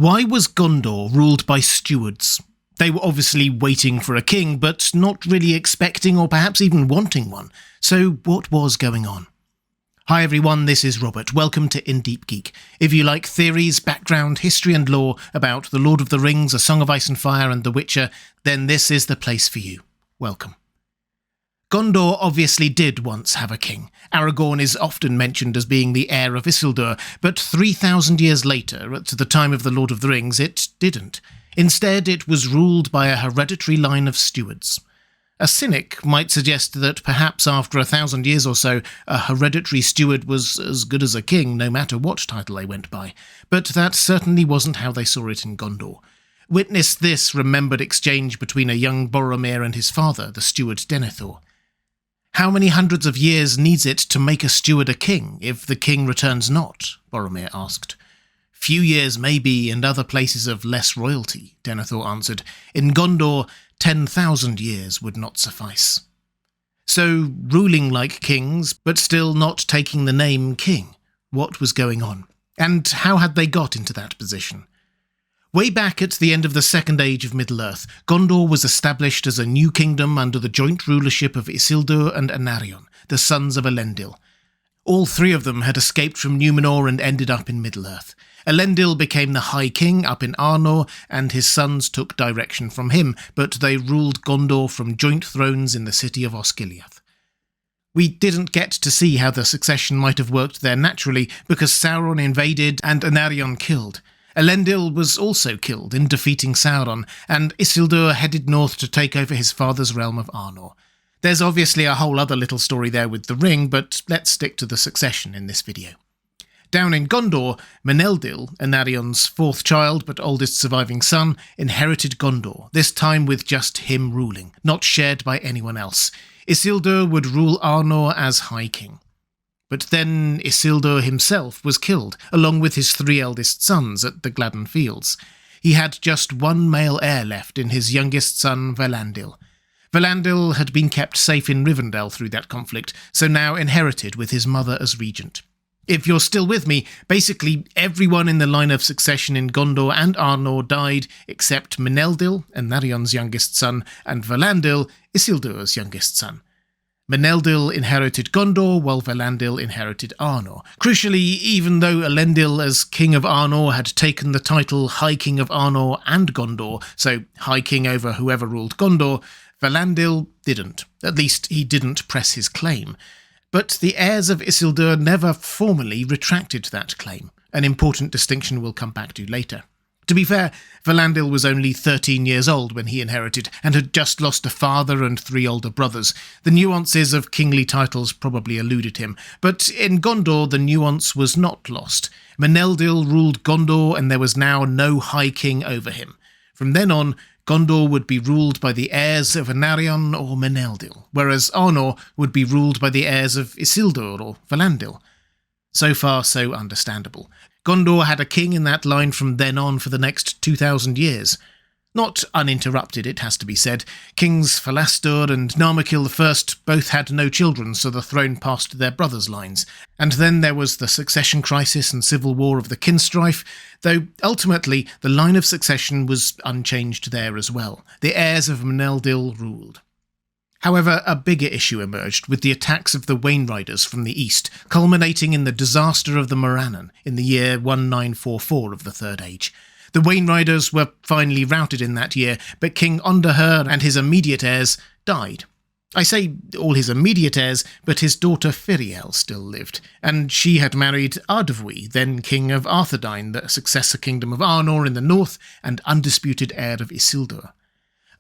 Why was Gondor ruled by stewards? They were obviously waiting for a king, but not really expecting or perhaps even wanting one. So what was going on? Hi everyone, this is Robert. Welcome to In Deep Geek. If you like theories, background, history and lore about The Lord of the Rings, A Song of Ice and Fire and The Witcher, then this is the place for you. Welcome. Gondor obviously did once have a king. Aragorn is often mentioned as being the heir of Isildur, but 3,000 years later, at the time of The Lord of the Rings, it didn't. Instead, it was ruled by a hereditary line of stewards. A cynic might suggest that perhaps after 1,000 years or so, a hereditary steward was as good as a king, no matter what title they went by. But that certainly wasn't how they saw it in Gondor. Witness this remembered exchange between a young Boromir and his father, the steward Denethor. How many hundreds of years needs it to make a steward a king, if the king returns not? Boromir asked. Few years maybe, and other places of less royalty, Denethor answered. In Gondor, 10,000 years would not suffice. So, ruling like kings, but still not taking the name king. What was going on? And how had they got into that position? Way back at the end of the Second Age of Middle-earth, Gondor was established as a new kingdom under the joint rulership of Isildur and Anarion, the sons of Elendil. All three of them had escaped from Numenor and ended up in Middle-earth. Elendil became the High King up in Arnor, and his sons took direction from him, but they ruled Gondor from joint thrones in the city of Osgiliath. We didn't get to see how the succession might have worked there naturally, because Sauron invaded and Anarion killed. Elendil was also killed in defeating Sauron, and Isildur headed north to take over his father's realm of Arnor. There's obviously a whole other little story there with the ring, but let's stick to the succession in this video. Down in Gondor, Meneldil, Anarion's fourth child but oldest surviving son, inherited Gondor, this time with just him ruling, not shared by anyone else. Isildur would rule Arnor as High King. But then Isildur himself was killed, along with his three eldest sons at the Gladden Fields. He had just one male heir left in his youngest son, Valandil. Valandil had been kept safe in Rivendell through that conflict, so now inherited with his mother as regent. If you're still with me, basically everyone in the line of succession in Gondor and Arnor died except Meneldil, Anarion's youngest son, and Valandil, Isildur's youngest son. Meneldil inherited Gondor, while Valandil inherited Arnor. Crucially, even though Elendil as King of Arnor had taken the title High King of Arnor and Gondor, so High King over whoever ruled Gondor, Valandil didn't. At least he didn't press his claim. But the heirs of Isildur never formally retracted that claim, an important distinction we'll come back to later. To be fair, Valandil was only 13 years old when he inherited, and had just lost a father and three older brothers. The nuances of kingly titles probably eluded him, but in Gondor the nuance was not lost. Meneldil ruled Gondor, and there was now no High King over him. From then on, Gondor would be ruled by the heirs of Anarion or Meneldil, whereas Arnor would be ruled by the heirs of Isildur or Valandil. So far, so understandable. Gondor had a king in that line from then on for the next 2,000 years. Not uninterrupted, it has to be said. Kings Falastur and Narmakil I both had no children, so the throne passed to their brothers' lines. And then there was the succession crisis and civil war of the Kinstrife, though ultimately the line of succession was unchanged there as well. The heirs of Meneldil ruled. However, a bigger issue emerged with the attacks of the Wainriders from the east, culminating in the disaster of the Morannon in the year 1944 of the Third Age. The Wainriders were finally routed in that year, but King Onderher and his immediate heirs died. I say all his immediate heirs, but his daughter Firiel still lived, and she had married Ardovwy, then King of Arthedain, the successor kingdom of Arnor in the north and undisputed heir of Isildur.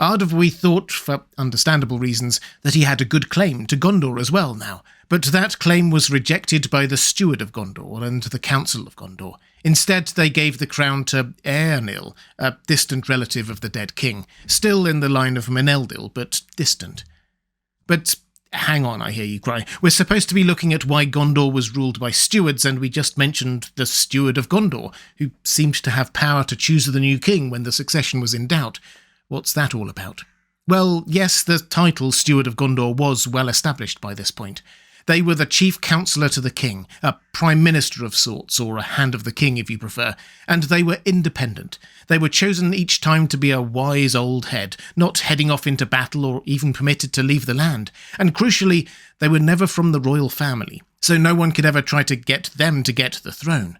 Ardovwy thought, for understandable reasons, that he had a good claim to Gondor as well now, but that claim was rejected by the Steward of Gondor and the Council of Gondor. Instead, they gave the crown to Eärnil, a distant relative of the dead king, still in the line of Meneldil, but distant. But hang on, I hear you cry. We're supposed to be looking at why Gondor was ruled by stewards, and we just mentioned the Steward of Gondor, who seemed to have power to choose the new king when the succession was in doubt. What's that all about? Well, yes, the title Steward of Gondor was well established by this point. They were the chief counsellor to the king, a prime minister of sorts, or a hand of the king if you prefer, and they were independent. They were chosen each time to be a wise old head, not heading off into battle or even permitted to leave the land. And crucially, they were never from the royal family, so no one could ever try to get them to get the throne.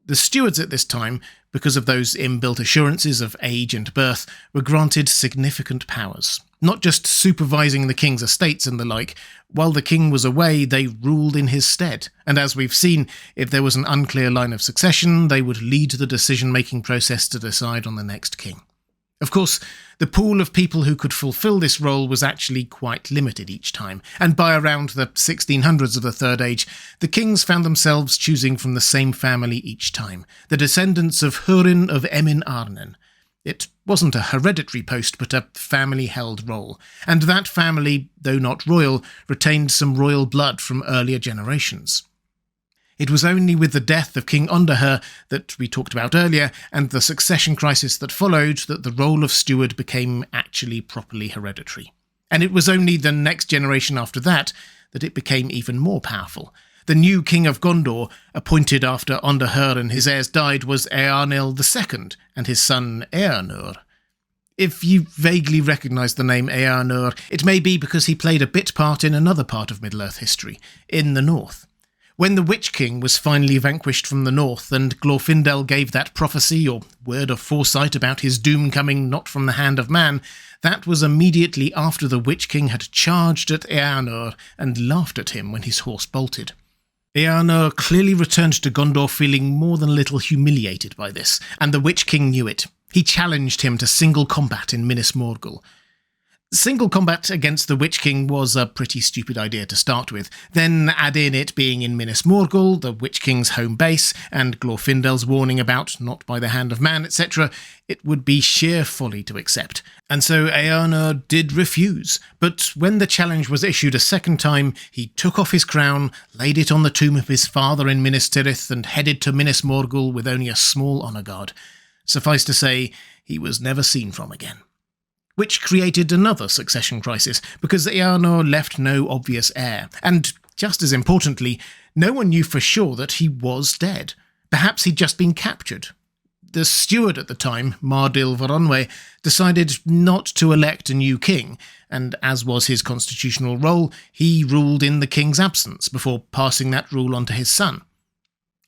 The stewards at this time, because of those inbuilt assurances of age and birth, were granted significant powers, not just supervising the king's estates and the like. While the king was away, they ruled in his stead, and as we've seen, if there was an unclear line of succession, they would lead the decision-making process to decide on the next king. Of course, the pool of people who could fulfill this role was actually quite limited each time, and by around the 1600s of the Third Age, the kings found themselves choosing from the same family each time, the descendants of Hurin of Emin Arnen. It wasn't a hereditary post, but a family-held role, and that family, though not royal, retained some royal blood from earlier generations. It was only with the death of King Onderher that we talked about earlier, and the succession crisis that followed, that the role of steward became actually properly hereditary. And it was only the next generation after that it became even more powerful. The new king of Gondor, appointed after Onderher and his heirs died, was Eärnil II, and his son Eärnur. If you vaguely recognise the name Eärnur, it may be because he played a bit part in another part of Middle-earth history, in the north. When the Witch King was finally vanquished from the north, and Glorfindel gave that prophecy or word of foresight about his doom coming not from the hand of man, that was immediately after the Witch King had charged at Eärnur and laughed at him when his horse bolted. Eärnur clearly returned to Gondor feeling more than a little humiliated by this, and the Witch King knew it. He challenged him to single combat in Minas Morgul. Single combat against the Witch King was a pretty stupid idea to start with. Then add in it being in Minas Morgul, the Witch King's home base, and Glorfindel's warning about not by the hand of man, etc. It would be sheer folly to accept. And so Eärnur did refuse. But when the challenge was issued a second time, he took off his crown, laid it on the tomb of his father in Minas Tirith, and headed to Minas Morgul with only a small honour guard. Suffice to say, he was never seen from again. Which created another succession crisis, because Eärnur left no obvious heir, and, just as importantly, no one knew for sure that he was dead. Perhaps he'd just been captured. The steward at the time, Mardil Voronwe, decided not to elect a new king, and as was his constitutional role, he ruled in the king's absence before passing that rule on to his son.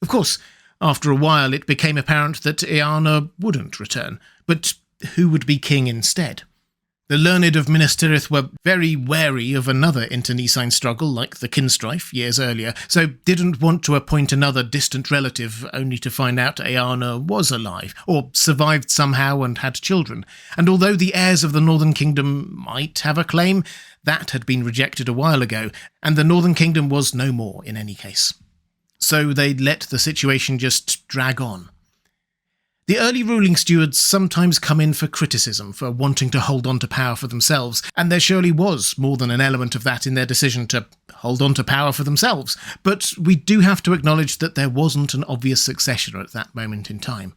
Of course, after a while it became apparent that Eärnur wouldn't return, but who would be king instead? The learned of Minas Tirith were very wary of another internecine struggle like the Kinstrife years earlier, so didn't want to appoint another distant relative only to find out Eärnur was alive, or survived somehow and had children. And although the heirs of the Northern Kingdom might have a claim, that had been rejected a while ago, and the Northern Kingdom was no more in any case. So they let the situation just drag on. The early ruling stewards sometimes come in for criticism for wanting to hold on to power for themselves, and there surely was more than an element of that in their decision to hold on to power for themselves, but we do have to acknowledge that there wasn't an obvious successor at that moment in time.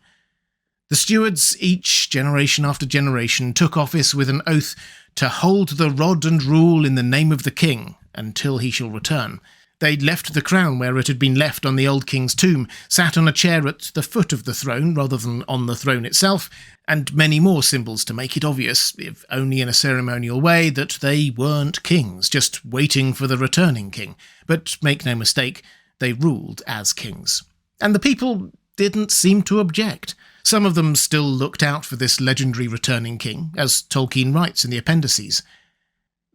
The stewards, each generation after generation, took office with an oath to hold the rod and rule in the name of the king until he shall return. They'd left the crown where it had been left on the old king's tomb, sat on a chair at the foot of the throne rather than on the throne itself, and many more symbols to make it obvious, if only in a ceremonial way, that they weren't kings, just waiting for the returning king. But make no mistake, they ruled as kings. And the people didn't seem to object. Some of them still looked out for this legendary returning king, as Tolkien writes in the appendices.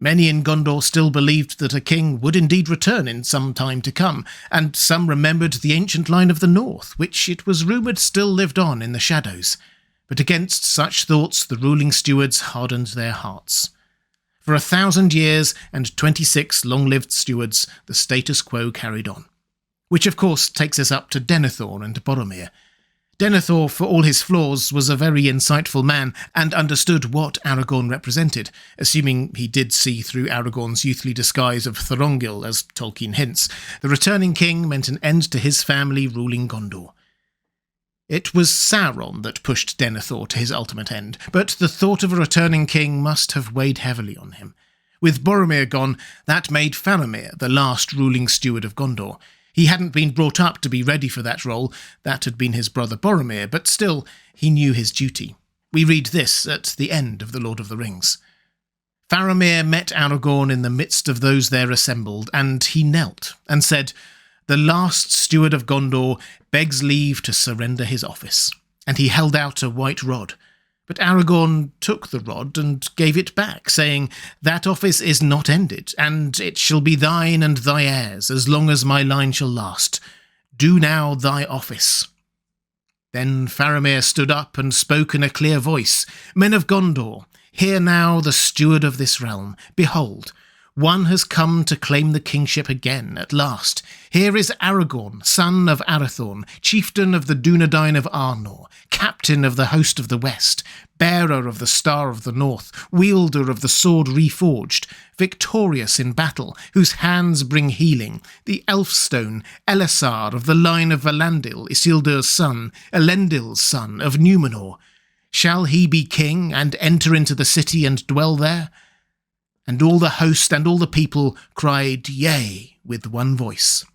Many in Gondor still believed that a king would indeed return in some time to come, and some remembered the ancient line of the north, which it was rumoured still lived on in the shadows. But against such thoughts the ruling stewards hardened their hearts. For 1,000 years and 26 long-lived stewards, the status quo carried on. Which of course takes us up to Denethor and Boromir. Denethor, for all his flaws, was a very insightful man and understood what Aragorn represented, assuming he did see through Aragorn's youthly disguise of Thorongil, as Tolkien hints. The returning king meant an end to his family ruling Gondor. It was Sauron that pushed Denethor to his ultimate end, but the thought of a returning king must have weighed heavily on him. With Boromir gone, that made Faramir the last ruling steward of Gondor. He hadn't been brought up to be ready for that role, that had been his brother Boromir, but still, he knew his duty. We read this at the end of The Lord of the Rings. Faramir met Aragorn in the midst of those there assembled, and he knelt, and said, "The last steward of Gondor begs leave to surrender his office." And he held out a white rod. But Aragorn took the rod and gave it back, saying, "That office is not ended, and it shall be thine and thy heirs, as long as my line shall last. Do now thy office." Then Faramir stood up and spoke in a clear voice, "Men of Gondor, hear now the steward of this realm. Behold, one has come to claim the kingship again, at last. Here is Aragorn, son of Arathorn, chieftain of the Dunedain of Arnor, captain of the host of the west, bearer of the Star of the North, wielder of the sword reforged, victorious in battle, whose hands bring healing, the Elfstone, Elessar of the line of Valandil, Isildur's son, Elendil's son, of Númenor. Shall he be king, and enter into the city and dwell there?" And all the host and all the people cried, "Yea," with one voice.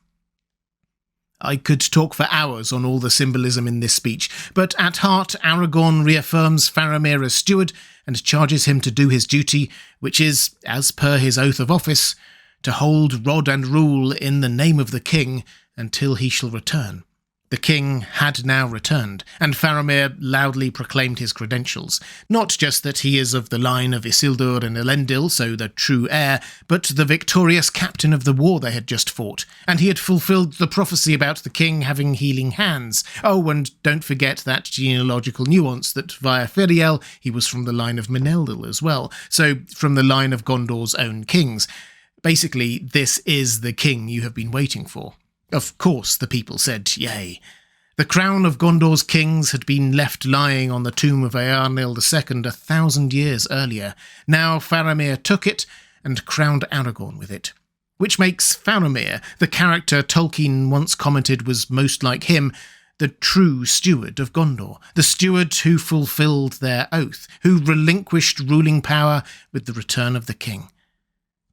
I could talk for hours on all the symbolism in this speech, but at heart Aragorn reaffirms Faramir as steward and charges him to do his duty, which is, as per his oath of office, to hold rod and rule in the name of the king until he shall return. The king had now returned, and Faramir loudly proclaimed his credentials. Not just that he is of the line of Isildur and Elendil, so the true heir, but the victorious captain of the war they had just fought, and he had fulfilled the prophecy about the king having healing hands. Oh, and don't forget that genealogical nuance that via Firiel he was from the line of Meneldil as well, so from the line of Gondor's own kings. Basically, this is the king you have been waiting for. Of course, the people said, "Yea." The crown of Gondor's kings had been left lying on the tomb of Eärnil II 1,000 years earlier. Now Faramir took it and crowned Aragorn with it. Which makes Faramir, the character Tolkien once commented was most like him, the true steward of Gondor, the steward who fulfilled their oath, who relinquished ruling power with the return of the king.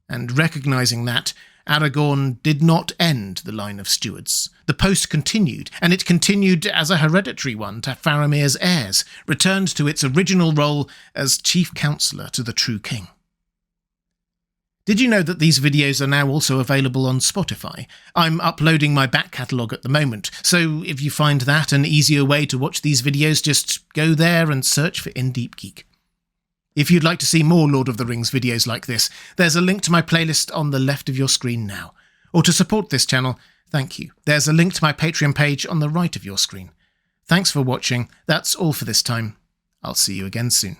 And recognising that, Aragorn did not end the line of stewards. The post continued, and it continued as a hereditary one to Faramir's heirs, returned to its original role as chief counsellor to the true king. Did you know that these videos are now also available on Spotify? I'm uploading my back catalogue at the moment, so if you find that an easier way to watch these videos, just go there and search for In Deep Geek. If you'd like to see more Lord of the Rings videos like this, there's a link to my playlist on the left of your screen now. Or to support this channel, thank you. There's a link to my Patreon page on the right of your screen. Thanks for watching. That's all for this time. I'll see you again soon.